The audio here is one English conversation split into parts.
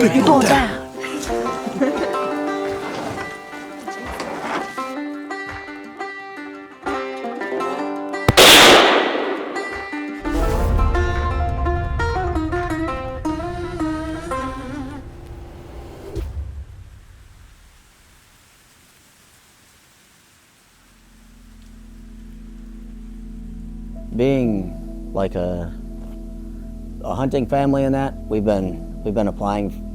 Go down. Being like a hunting family in that, we've been applying.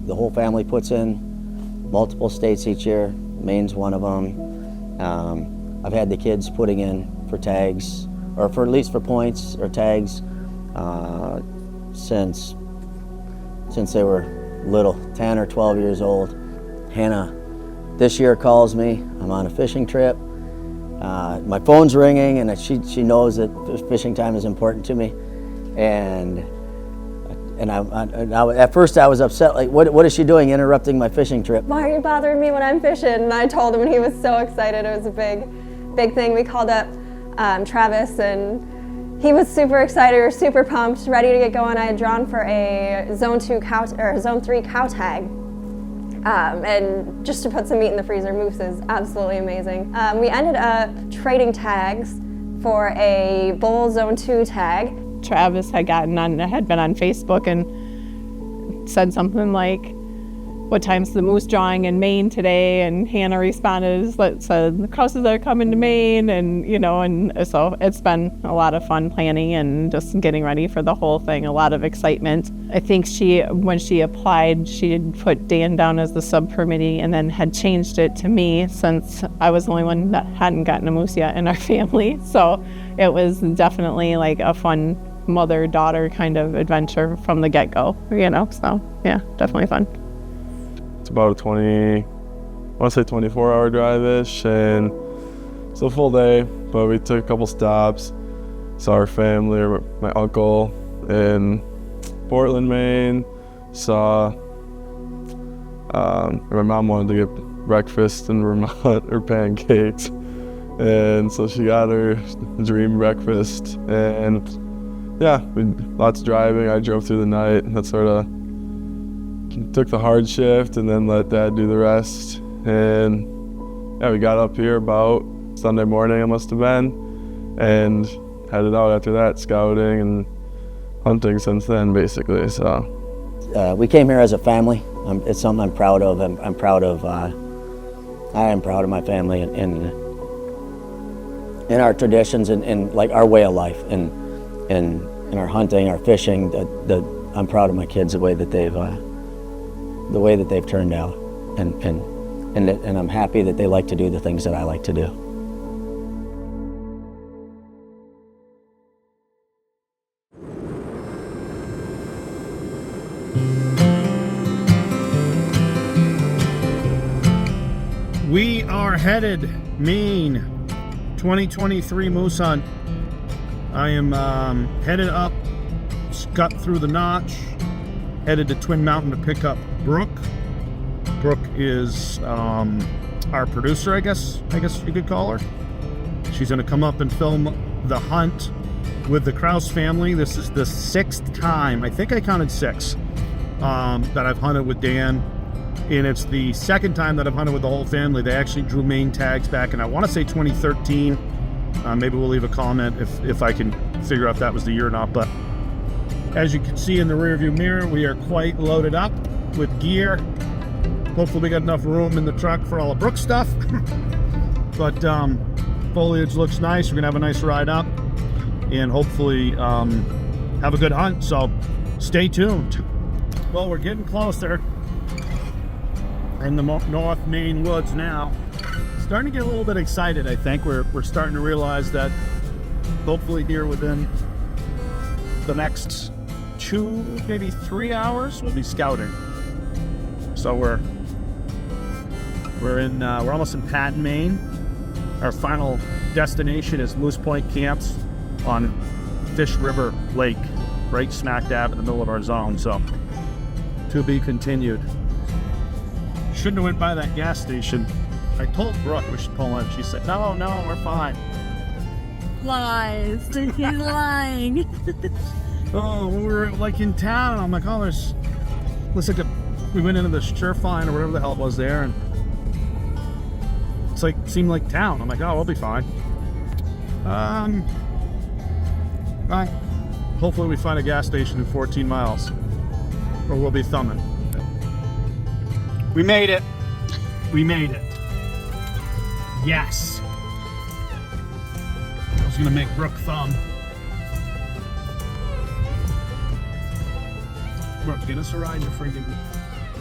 The whole family puts in multiple states each year. Maine's one of them. I've had the kids putting in for tags, or for at least for points or tags, since they were little, 10 or 12 years old. Hannah this year calls me. I'm on a fishing trip. My phone's ringing, and she knows that fishing time is important to me. And I at first I was upset, like, what is she doing interrupting my fishing trip? Why are you bothering me when I'm fishing? And I told him, and he was so excited. It was a big thing. We called up Travis, and he was super excited. We were super pumped, ready to get going. I had drawn for a Zone 3 cow tag. And just to put some meat in the freezer, moose is absolutely amazing. We ended up trading tags for a bull Zone 2 tag. Travis had been on Facebook and said something like, "What time's the moose drawing in Maine today?" And Hannah responded, said, "The Krauses are coming to Maine," and and so it's been a lot of fun planning and just getting ready for the whole thing. A lot of excitement. I think when she applied, she had put Dan down as the sub-permittee and then had changed it to me, since I was the only one that hadn't gotten a moose yet in our family. So it was definitely like a fun mother-daughter kind of adventure from the get-go, so yeah, definitely fun. It's about a 24-hour drive-ish, and it's a full day, but we took a couple stops, saw our family, or my uncle in Portland, Maine, saw, my mom wanted to get breakfast in Vermont, or pancakes, and so she got her dream breakfast, and yeah, lots of driving. I drove through the night, and that sort of took the hard shift and then let Dad do the rest. And yeah, we got up here about Sunday morning, it must have been, and headed out after that, scouting and hunting since then, basically. So we came here as a family. It's something I'm proud of. I am proud of my family and our traditions and like our way of life and our hunting, our fishing. I'm proud of my kids, the way that they've turned out, and I'm happy that they like to do the things that I like to do. We are headed Maine 2023 moose hunt. I am headed up, cut through the notch, headed to Twin Mountain to pick up Brooke. Brooke is our producer, I guess you could call her. She's gonna come up and film the hunt with the Krause family. This is the 6th time, I think I counted 6, that I've hunted with Dan. And it's the 2nd time that I've hunted with the whole family. They actually drew Maine tags back in, I wanna say 2013. Maybe we'll leave a comment if I can figure out if that was the year or not. But as you can see in the rearview mirror, we are quite loaded up with gear. Hopefully we got enough room in the truck for all of Brooke's stuff. But foliage looks nice. We're gonna have a nice ride up and hopefully have a good hunt. So stay tuned. Well, we're getting closer in the North Maine woods now. Starting to get a little bit excited, I think. We're starting to realize that hopefully here within the next 2, maybe 3 hours, we'll be scouting. So we're almost in Patton, Maine. Our final destination is Moose Point Camps on Fish River Lake, right smack dab in the middle of our zone. So to be continued. Shouldn't have went by that gas station. I told Brooke we should pull in. She said, no, we're fine. Lies. He's lying. Oh, we were like in town. I'm like, oh, looks like a we went into the Surefine or whatever the hell it was there, and it's like, seemed like town. I'm like, oh, we'll be fine. Right. Hopefully we find a gas station in 14 miles, or we'll be thumbing. We made it. We made it. Yes. I was gonna make Brooke thumb. Brooke, get us a ride to freaking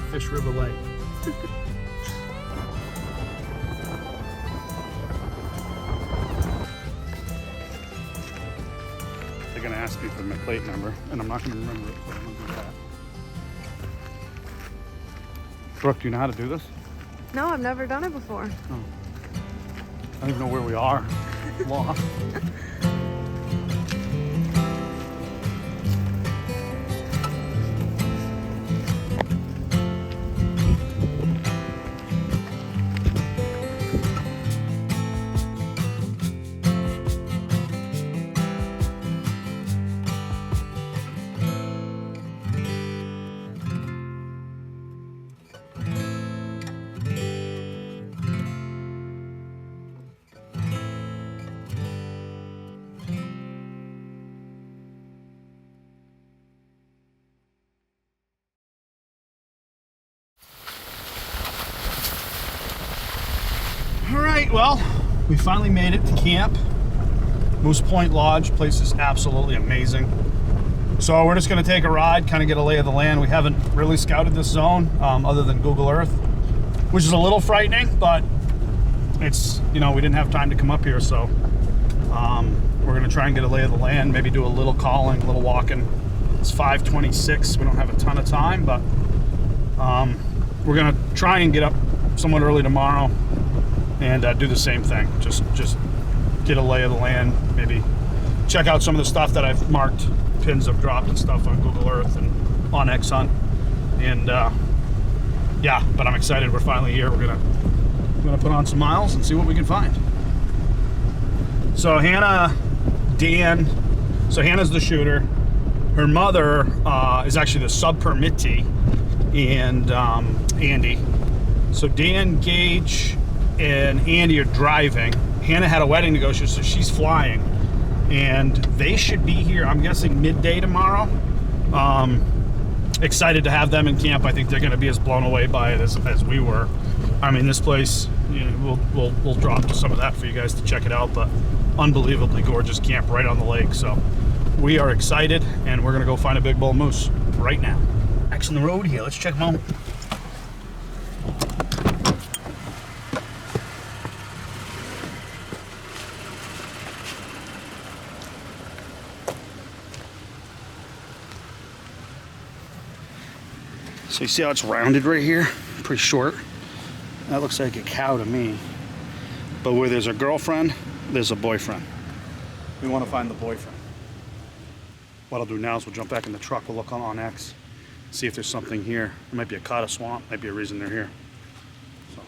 Fish River Lake. They're gonna ask me for my plate number, and I'm not gonna remember it, so I'm gonna do that. Brooke, do you know how to do this? No, I've never done it before. Oh. I don't even know where we are. Lost. All right, well, we finally made it to camp. Moose Point Lodge, place is absolutely amazing. So we're just gonna take a ride, kind of get a lay of the land. We haven't really scouted this zone other than Google Earth, which is a little frightening, but it's, you know, we didn't have time to come up here, so we're gonna try and get a lay of the land, maybe do a little calling, a little walking. It's 5:26, we don't have a ton of time, but we're gonna try and get up somewhat early tomorrow and do the same thing. Just get a lay of the land, maybe check out some of the stuff that I've marked, pins I've dropped and stuff on Google Earth and on X Hunt. And yeah, but I'm excited. We're finally here. We're gonna put on some miles and see what we can find. So Hannah, Dan, so Hannah's the shooter. Her mother is actually the sub-permittee, and Andy. So Dan, Gage, and Andy are driving. Hannah had a wedding to go to, so she's flying. And they should be here, I'm guessing, midday tomorrow. Excited to have them in camp. I think they're gonna be as blown away by it as we were. I mean, this place, you know, we'll drop to some of that for you guys to check it out, but unbelievably gorgeous camp right on the lake. So we are excited, and we're gonna go find a big bull moose right now. X on the road here, let's check them out. So you see how it's rounded right here? Pretty short. That looks like a cow to me. But where there's a girlfriend, there's a boyfriend. We want to find the boyfriend. What I'll do now is we'll jump back in the truck, we'll look on X, see if there's something here. It might be a caught a swamp, might be a reason they're here. So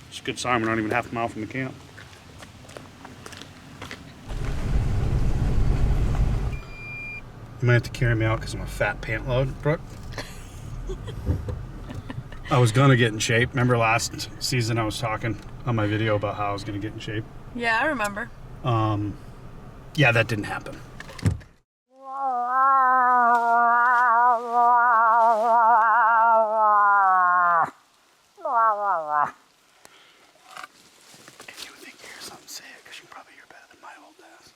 it's a good sign we're not even half a mile from the camp. You might have to carry me out because I'm a fat pant load, Brooke. I was gonna get in shape. Remember last season I was talking on my video about how I was gonna get in shape? Yeah, I remember. Yeah, that didn't happen. If you think you hear something, say it, because you probably hear better than my old ass.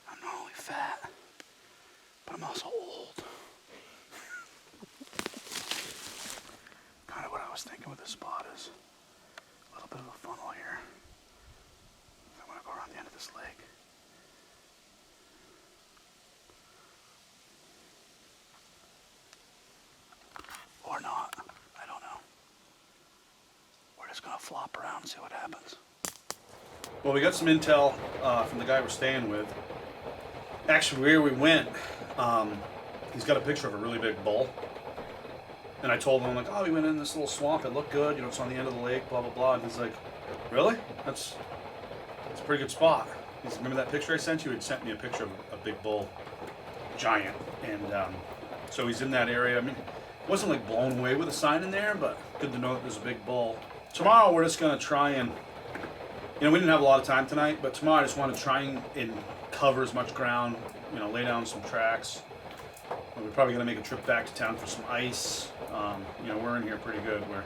I'm not only fat, but I'm also old. Kind of what I was thinking with this spot is a little bit of a funnel here. I'm gonna go around the end of this lake. Or not, I don't know. We're just gonna flop around and see what happens. Well, we got some intel from the guy we're staying with. Actually, where we went, he's got a picture of a really big bull. And I told him, I'm like, oh, we went in this little swamp, it looked good, you know, it's on the end of the lake, blah, blah, blah. And he's like, really? That's a pretty good spot. He's, remember that picture I sent you? He'd sent me a picture of a big bull, giant. And so he's in that area. I mean, wasn't like blown away with a sign in there, but good to know that there's a big bull. Tomorrow we're just gonna try and, we didn't have a lot of time tonight, but tomorrow I just want to try and cover as much ground, lay down some tracks. We're probably gonna make a trip back to town for some ice. We're in here pretty good. We're,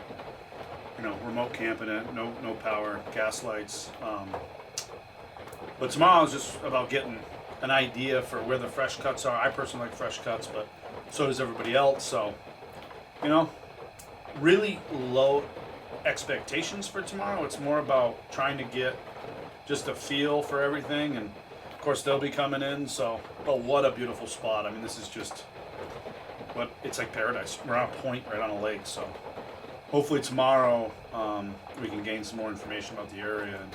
remote camping it, no power, gas lights. But tomorrow is just about getting an idea for where the fresh cuts are. I personally like fresh cuts, but so does everybody else. So, really low expectations for tomorrow. It's more about trying to get just a feel for everything, and of course they'll be coming in. So, but what a beautiful spot. I mean, this is just it's like paradise. We're on a point right on a lake. So hopefully tomorrow we can gain some more information about the area. And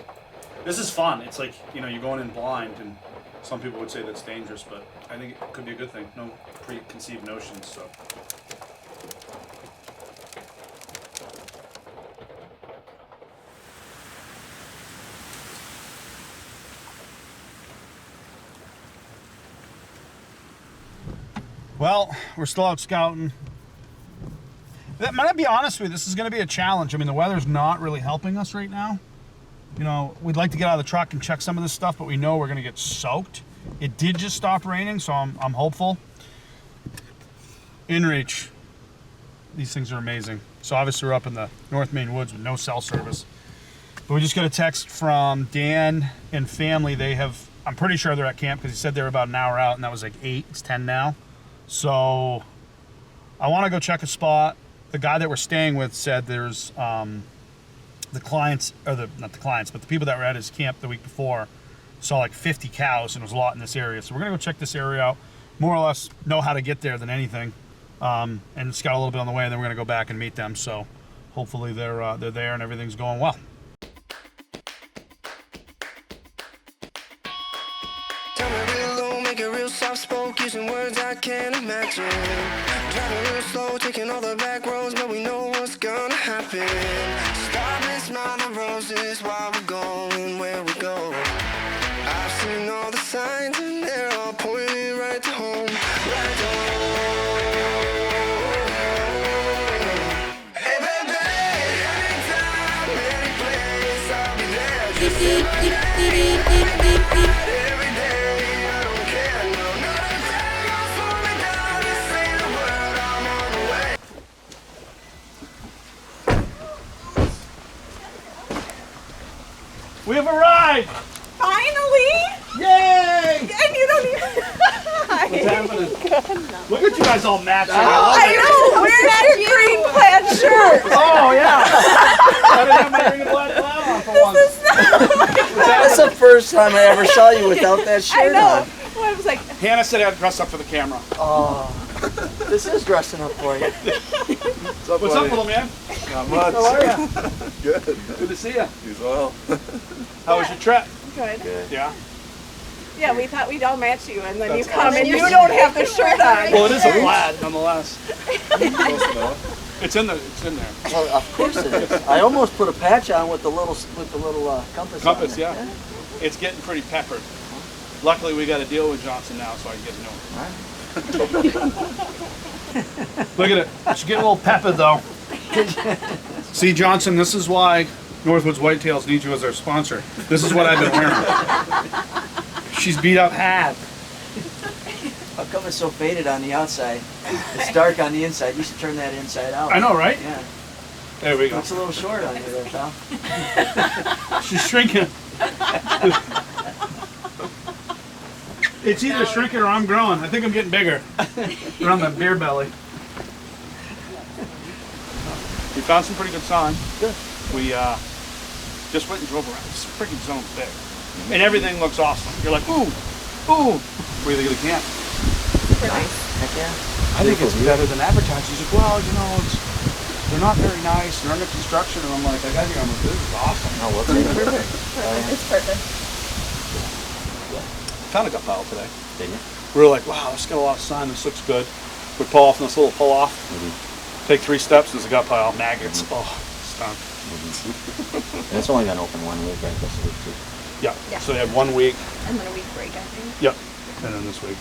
this is fun. It's like, you're going in blind, and some people would say that's dangerous, but I think it could be a good thing. No preconceived notions. So. Well, we're still out scouting. That might be honest with you, this is going to be a challenge. I mean, the weather's not really helping us right now. We'd like to get out of the truck and check some of this stuff, but we know we're going to get soaked. It did just stop raining, so I'm hopeful. InReach. These things are amazing. So obviously we're up in the North Maine woods with no cell service. But we just got a text from Dan and family. I'm pretty sure they're at camp because he said they were about an hour out, and that was like 8. It's 10 now. So I want to go check a spot. The guy that we're staying with said there's the clients, or not the clients, but the people that were at his camp the week before saw like 50 cows, and it was a lot in this area. So we're gonna go check this area out, more or less know how to get there than anything, and scout a little bit on the way, and then we're gonna go back and meet them. So hopefully they're there and everything's going well. Soft-spoke, using words I can't imagine. Driving real slow, taking all the back roads, but we know what's gonna happen. Stop and smile the roses while we're going where we go. I've seen all the signs and they're all pointing right to home, right to home. Hey baby, anytime, any place, I'll be there. Just say my name, every day, I don't care, no, not a day goes for me down, just say the word, I'm on the way. We have arrived! Finally! Yay! And you don't even. What's happening? Look at you guys all matching. I know. Where's your green plaid shirt? Oh, yeah. I didn't have my green and black cloud on for once. That's the first time I ever saw you without that shirt I know. on. Well, I was like, Hannah said I'd dress up for the camera. Oh, this is dressing up for you. What's up, What's up, little man? Not much. How are you? Good. Good to see you. You as well. How was your trip? good. Yeah. Yeah, we thought we'd all match you, and then That's you come awesome. and you don't have the shirt on. Well, it is a plaid, nonetheless. Close enough. It's in there. Well, of course it is. I almost put a patch on with the little compass. Compass, on it. yeah. It's getting pretty peppered. Luckily, we got a deal with Johnson now, so I can get to know him. Look at it. It's getting a little peppered, though. See, Johnson, this is why Northwoods Whitetails needs you as our sponsor. This is what I've been wearing. She's beat up hat. How come it's so faded on the outside? It's dark on the inside. You should turn that inside out. I know, right? Yeah. There we go. Looks a little short on you there, pal. She's shrinking. It's either shrinking or I'm growing. I think I'm getting bigger around the beer belly. We found some pretty good sign. Good. We just went and drove around. This freaking zone's big. And everything looks awesome. You're like, ooh, ooh. What do you think of the camp? Heck yeah. I think it's better than advertised. He's like, well, they're not very nice. They're under construction. And I'm like, I got here. I'm like, this is awesome. Oh, what's it? It's perfect. Found a gut pile today. Did you? We were like, wow, this got a lot of sun. This looks good. We pull off in this little pull off. Take 3 steps. There's a gut pile. Maggots. Oh, stunk. And it's only been open 1 week, right? This week too. Yeah. So they had 1 week. And then a week break, I think. Yep. And then this week.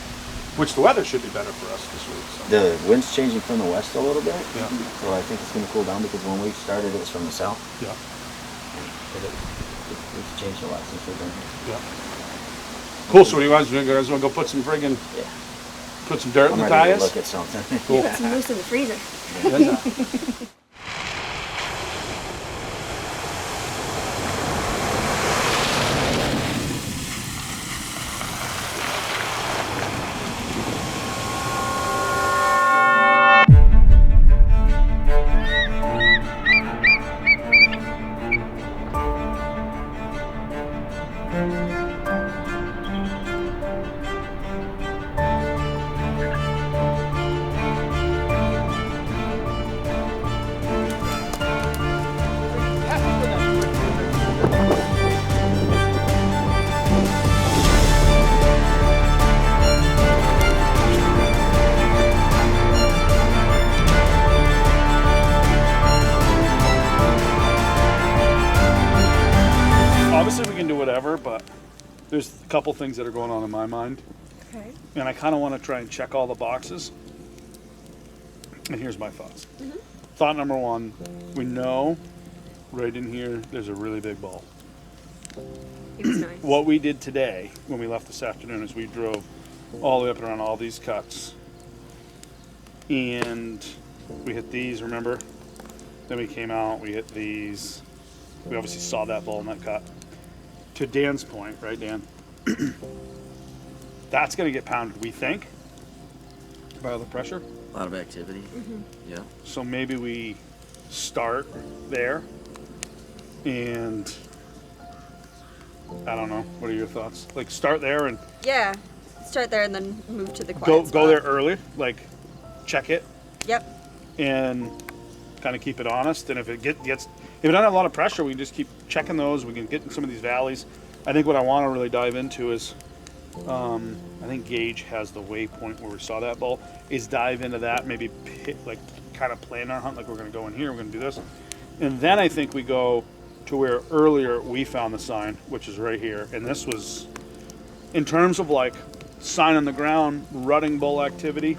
which the weather should be better for us this week. So. The wind's changing from the west a little bit, Yeah. so I think it's going to cool down because when we started, it was from the south. Yeah. It's changed a lot since we've been here. Yeah. Cool. So what do you guys want to go put some friggin' Yeah. put some dirt in I'm the ready to tires? look at something. Cool. Put some moose in the freezer. Obviously, we can do whatever, but there's a couple things that are going on in my mind, Okay. and I kind of want to try and check all the boxes. And here's my thoughts. Thought number one: we know right in here there's a really big bull. It's nice. What we did today when we left this afternoon is we drove all the way up and around all these cuts, and we hit these, remember? Then we came out, we hit these. We obviously saw that bull in that cut. To Dan's point, right, Dan? That's going to get pounded, we think, by all the pressure. A lot of activity. Yeah. So maybe we start there, and I don't know. What are your thoughts? Like, start there and Yeah. Start there and then move to the quiet go there early. Like, check it Yep. and kind of keep it honest. And if it gets if it doesn't have a lot of pressure, we can just keep checking those. We can get in some of these valleys. I think what I want to really dive into is, I think Gage has the waypoint where we saw that bull. Is dive into that, maybe kind of plan our hunt. Like, we're going to go in here, we're going to do this, and then I think we go to where earlier we found the sign, which is right here. And this was, in terms of like sign on the ground, rutting bull activity,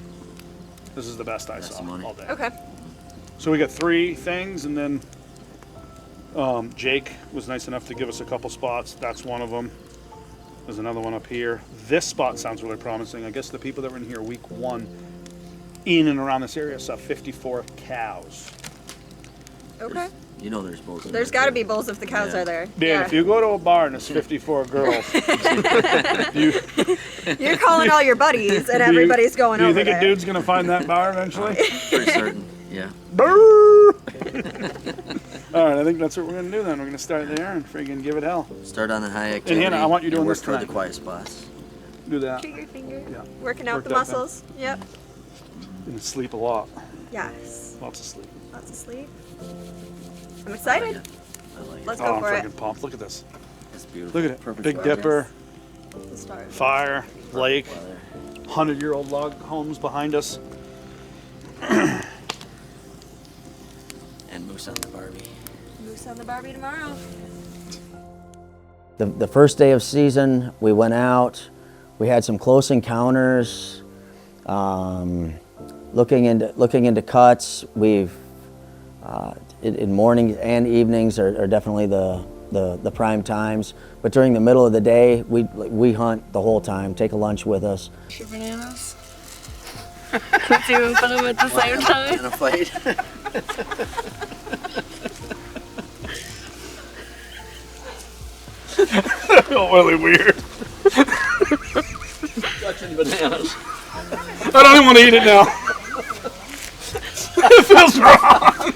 this is the best I saw all day. Okay. So we got 3 things, and then Jake was nice enough to give us a couple spots. That's one of them. There's another one up here. This spot sounds really promising. I guess the people that were in here week 1 in and around this area saw 54 cows. Okay. You know there's bulls in There's there, got to too. be bulls if the cows Yeah. are there. Dan, if you go to a bar and there's 54 girls, You're calling all your buddies and everybody's going do you over think there. a dude's gonna find that bar eventually? For certain. Yeah. Brrr. All right, I think that's what we're gonna do then. We're gonna start there and friggin' give it hell. Start on the high activity. Hannah, I want you doing and work this toward tonight. the quiet spots. Do that. Trigger finger. Yeah. Working out Work the that then. muscles. Yep. And sleep a lot. Yes. Lots of sleep. Lots of sleep. I'm excited. I like it. Let's Oh, go I'm for it. friggin' pumped. Look at this. It's beautiful. Look at it. Perfect Big weather. Dipper, The start. fire, lake, Weather. 100-year-old log homes behind us. And moose on the Barbie. Moose on the Barbie tomorrow. The first day of season, we went out. We had some close encounters. Looking into cuts. We've in mornings and evenings are definitely the prime times. But during the middle of the day, we hunt the whole time. Take a lunch with us. Your bananas. Doing fun of them at the same time. In a fight. I feel really weird. Touching bananas. I don't even want to eat it now. It feels wrong.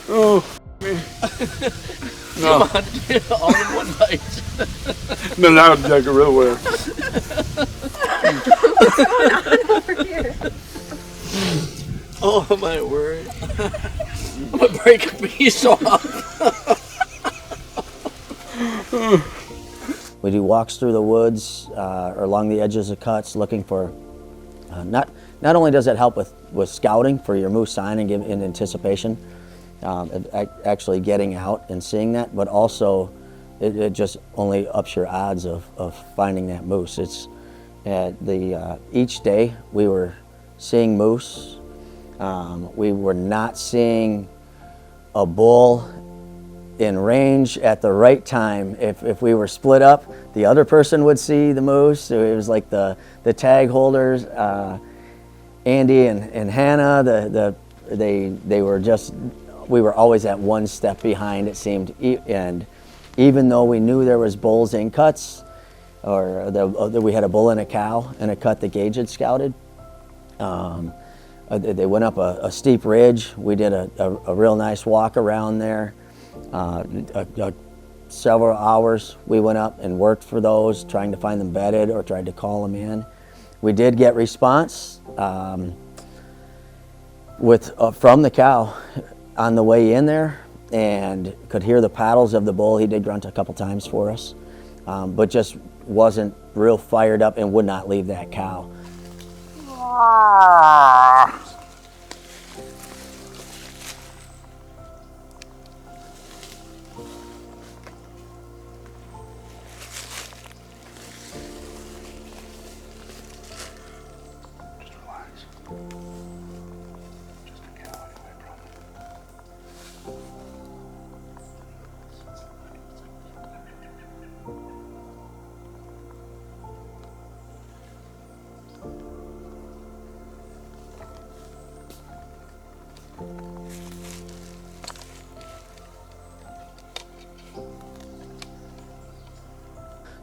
Oh, man. No. All in one bite. No, that would make it real weird. Over here. Oh my word. I'm gonna break a piece off. We do walks through the woods or along the edges of cuts looking for, not only does it help with scouting for your moose sign and in anticipation, actually getting out and seeing that, but also it just only ups your odds of finding that moose. Each day we were seeing moose. We were not seeing a bull in range at the right time. If we were split up, the other person would see the moose. It was like the tag holders, Andy and Hannah. They were just, we were always at one step behind, it seemed. And even though we knew there was bulls in cuts, or we had a bull and a cow in a cut that Gage had scouted. They went up a steep ridge. We did a real nice walk around there. Several hours we went up and worked for those, trying to find them bedded or tried to call them in. We did get response from the cow on the way in there, and could hear the paddles of the bull. He did grunt a couple times for us, but just wasn't real fired up and would not leave that cow.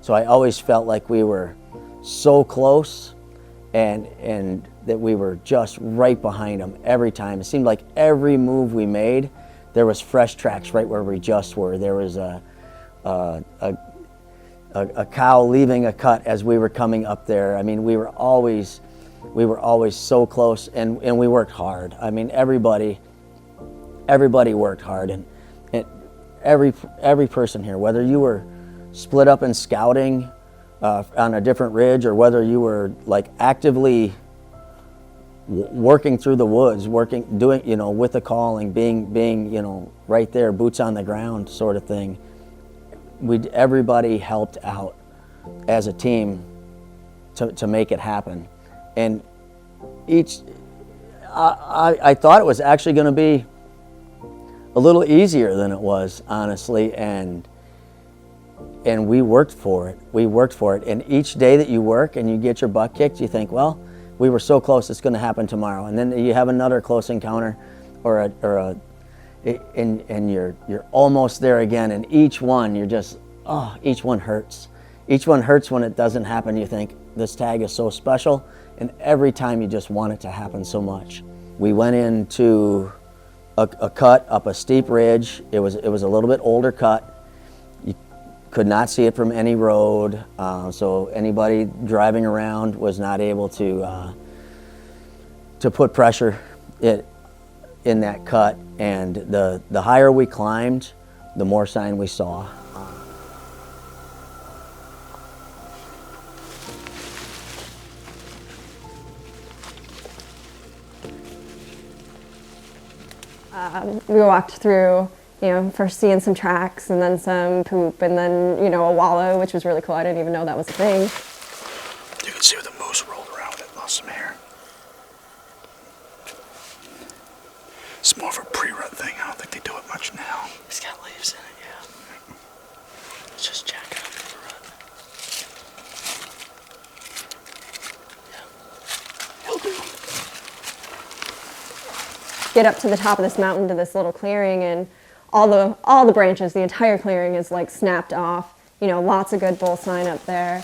So I always felt like we were so close, and that we were just right behind them every time. It seemed like every move we made, there was fresh tracks right where we just were. There was a cow leaving a cut as we were coming up there. I mean, we were always so close, and we worked hard. I mean, everybody worked hard, and every person here, whether you were split up and scouting on a different ridge, or whether you were like actively working through the woods, doing, with the calling, being, right there, boots on the ground sort of thing. Everybody helped out as a team to make it happen. And I thought it was actually going to be a little easier than it was, honestly, and we worked for it. And each day that you work and you get your butt kicked, you think, well, we were so close, it's going to happen tomorrow. And then you have another close encounter, and you're almost there again. And each one, each one hurts. Each one hurts when it doesn't happen. You think, this tag is so special, and every time you just want it to happen so much. We went into a cut up a steep ridge. It was a little bit older cut. Could not see it from any road, so anybody driving around was not able to put pressure in that cut. And the higher we climbed, the more sign we saw. We walked through, first seeing some tracks, and then some poop, and then, a wallow, which was really cool. I didn't even know that was a thing. You can see where the moose rolled around it, lost some hair. It's more of a pre-rut thing. I don't think they do it much now. It's got leaves in it, yeah. It's just jacking up the rut. Yeah. He'll do. Get up to the top of this mountain to this little clearing, and all the branches, the entire clearing is like snapped off. Lots of good bull sign up there.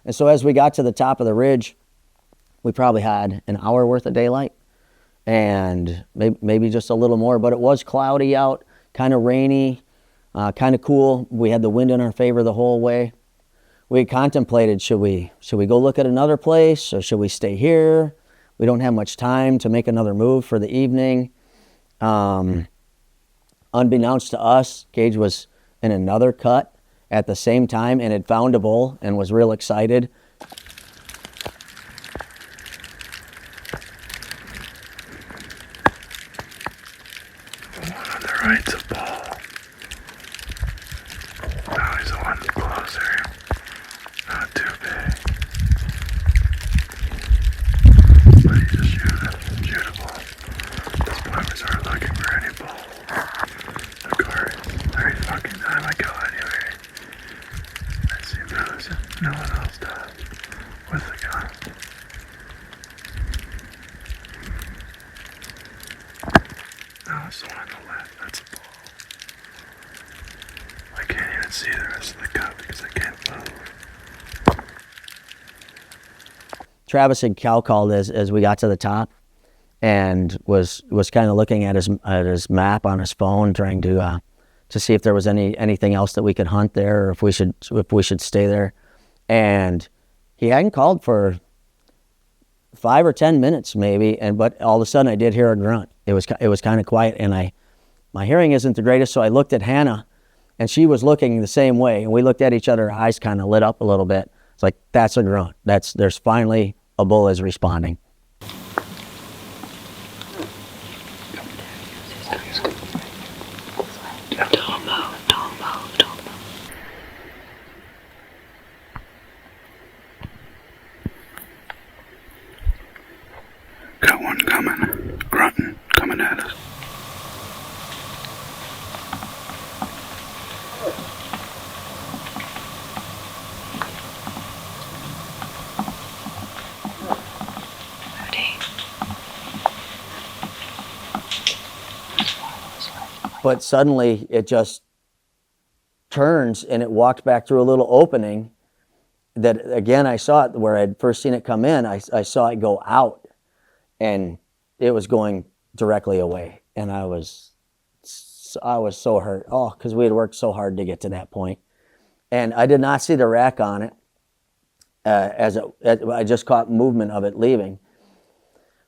And so as we got to the top of the ridge, we probably had an hour worth of daylight, and maybe just a little more, but it was cloudy out, kind of rainy, kind of cool. We had the wind in our favor the whole way. We contemplated, should we go look at another place, or should we stay here? We don't have much time to make another move for the evening. unbeknownst to us, Gage was in another cut at the same time and had found a bull and was real excited. The one on the right's a bull. Now he's one closer. Not too big. But he's just shootable. At this point, we started looking for any bull. Of course, every fucking time I go anywhere, I seem to notice no one else does with the gun. Now it's the one on the left. That's a bull. I can't even see the rest of the cut because I can't move. Travis had cow called as we got to the top, and was kind of looking at his map on his phone, trying to see if there was anything else that we could hunt there, or if we should stay there. And he hadn't called for 5 or 10 minutes maybe, but all of a sudden I did hear a grunt. It was kind of quiet, and my hearing isn't the greatest, so I looked at Hannah, and she was looking the same way, and we looked at each other. Our eyes kind of lit up a little bit. It's like, that's a grunt. There's finally a bull is responding. Topo. Got one coming, grunting, coming at us. But suddenly it just turns and it walked back through a little opening that, again, I saw it where I'd first seen it come in. I saw it go out, and it was going directly away. And I was so hurt. Oh, because we had worked so hard to get to that point. And I did not see the rack on it I just caught movement of it leaving.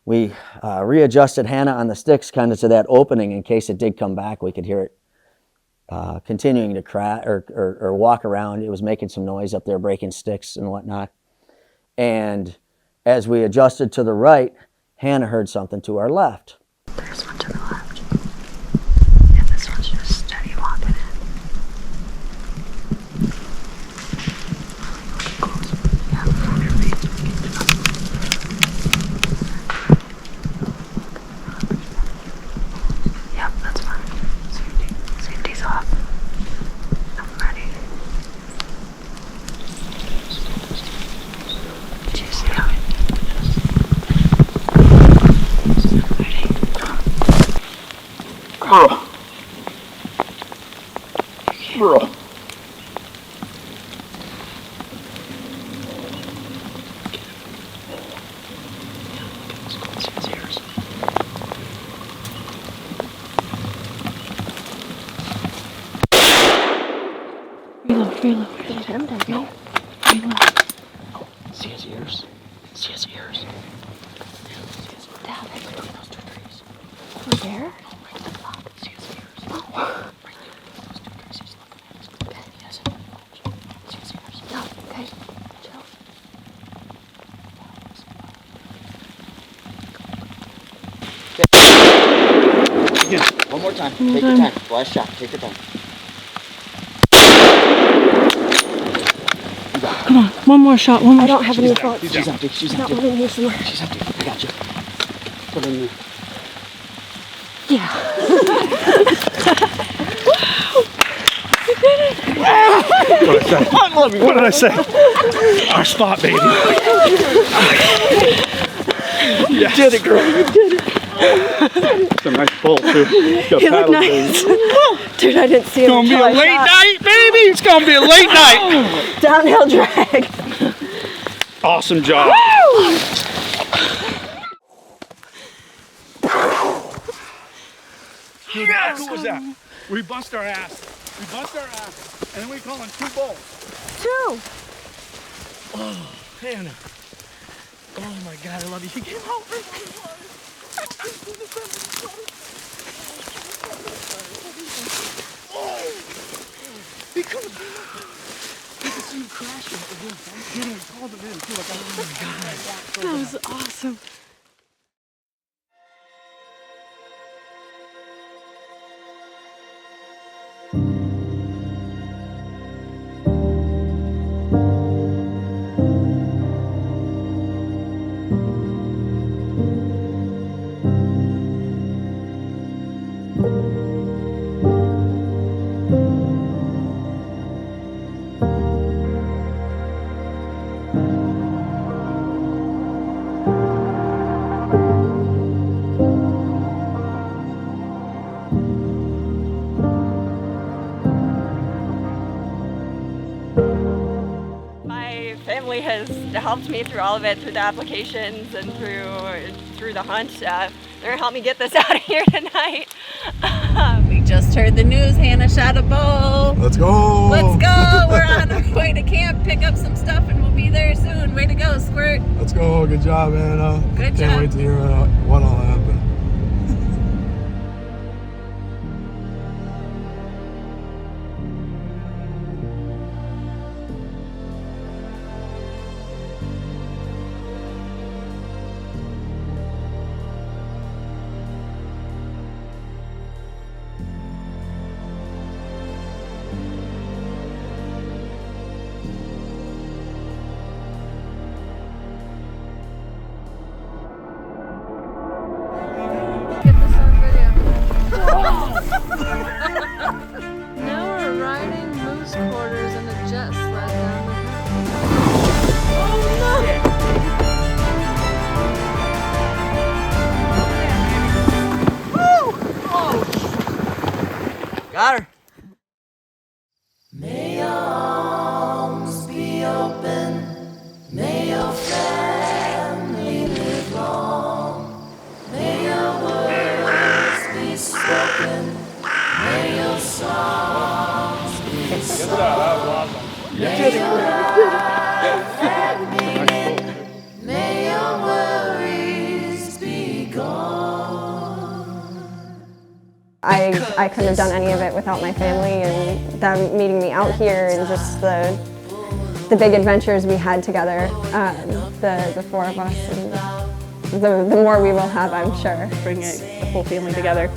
We readjusted Hannah on the sticks kind of to that opening in case it did come back. We could hear it continuing to crack or walk around. It was making some noise up there, breaking sticks and whatnot. And as we adjusted to the right, Hannah heard something to our left. There's one to the left. And this one's just steady walking in. Really close. Yeah, on your feet. Yep, that's fine. Safety's off. I'm ready. Did you see that? Bro. Reload. Get him there, go. Reload. See his ears? Dab it. Over there? See his ears? Oh. Right there. Those two trees. He's looking at us. Okay. He hasn't moved. See his ears? No, okay. Chill. Again, one more time. Take your time. Last shot. Take your time. Come on, one more shot. I don't have any thoughts. She's empty. She's Not empty. one in here somewhere. She's empty. I got you. Put her in there. Yeah. What did I say? Our spot, baby. You did it, girl. You did it. It's a nice bull, too. He looked nice. Dude, I didn't see him. It's gonna be a late night, baby. It's gonna be a late night. Downhill drag. Awesome job. How cool was that? We bust our ass. And then we call in 2 bulls. 2. Oh, Hannah. Oh my God, I love you. He came out right when he was. That was awesome. My family has helped me through all of it, through the applications and through the hunt. They're gonna help me get this out of here tonight. We just heard the news. Hannah shot a bow. Let's go! Let's go! We're on our way to camp, pick up some stuff, and we'll be there soon. Way to go, Squirt. Let's go! Good job, Anna. Good Can't job. wait to hear what all happened. Get this on video. Now we're riding moose quarters in a jet sled down the Got her. May your arms be open. May your family live long. May your words be spoken. May your songs be sung. May your life have meaning. May your worries be gone. I couldn't have done any of it without my family and them meeting me out here and just the big adventures we had together, the four of us, and the more we will have, I'm sure. Bring it, the whole family together,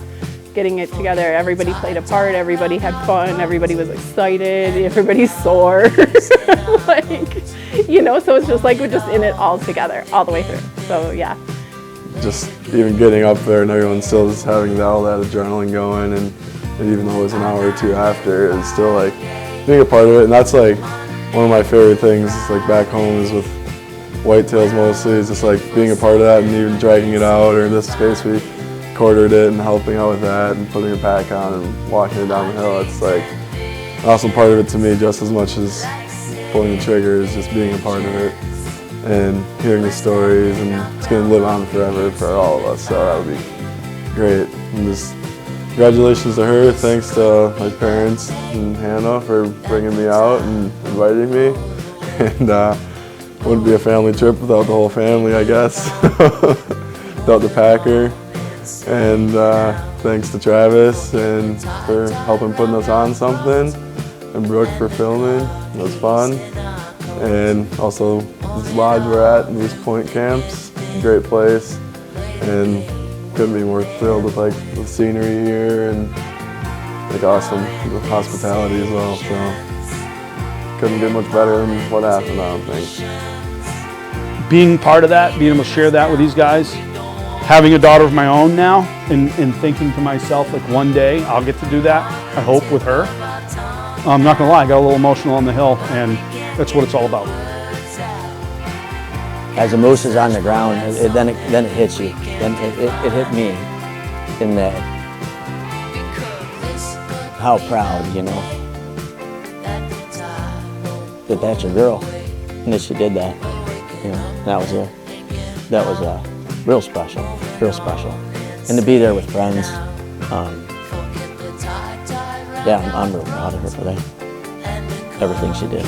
getting it together. Everybody played a part. Everybody had fun. Everybody was excited. Everybody's sore. Like, you know, so it's just like we're just in it all together, all the way through. So yeah. Just even getting up there and everyone still just having all that adrenaline going, and even though it was an hour or two after, it's still like being a part of it. And that's like one of my favorite things, like back home, is with whitetails mostly, is just like being a part of that and even dragging it out, or in this case we quartered it and helping out with that and putting a pack on and walking it down the hill. It's like an awesome part of it to me, just as much as pulling the trigger, is just being a part of it and hearing the stories, and it's going to live on forever for all of us, so that would be great. And just congratulations to her, thanks to my parents and Hannah for bringing me out and inviting me, and wouldn't be a family trip without the whole family, I guess, without the packer. And thanks to Travis and for helping putting us on something, and Brooke for filming. It was fun. And also this lodge we're at, Moose Point Camps, great place, and couldn't be more thrilled with like the scenery here and like awesome hospitality as well. So couldn't get much better than what happened, I don't think. Being part of that, being able to share that with these guys, having a daughter of my own now, and thinking to myself, like, one day I'll get to do that, I hope, with her. I'm not gonna lie, I got a little emotional on the hill, and that's what it's all about. As the moose is on the ground, then it hits you. Then it hit me in that, how proud, you know, that that's your girl, and that she did that. You know, that was real special, and to be there with friends. Yeah, I'm real proud of her for that. Everything she did.